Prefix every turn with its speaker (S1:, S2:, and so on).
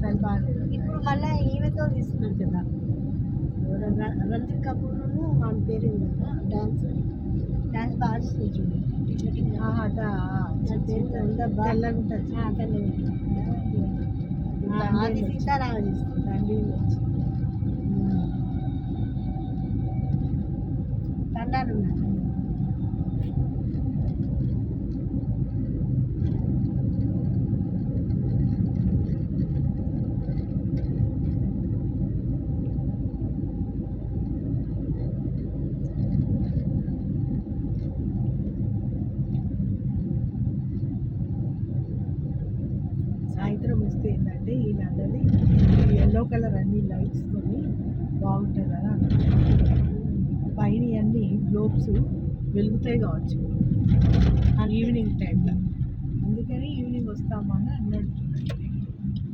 S1: Style బాగాలేదు.
S2: ఇప్పుడు మళ్ళీ ఈమెతో తీస్తున్నాడు కదా రణ్బీర్ కపూర్ ఆమె పేరు ఏంది కదా డాన్స్ బాగా చేస్తుంది చూడు
S1: అదా
S2: తెల్లగా
S1: ఉంటుంది.
S2: అది సీతారామ చేస్తుంది
S1: దండి
S2: తండాలు ఉన్నారు
S1: సాయంత్రం వస్తే ఏంటంటే ఈ నల్లని ఎల్లో కలర్ అన్ని లైట్స్తో బాగుంటుంది కదా పైన అన్ని గ్లోబ్స్ వెలుగుతాయి కావచ్చు ఈవినింగ్ టైంలో. అందుకని ఈవినింగ్ వస్తామని అన్నాడు.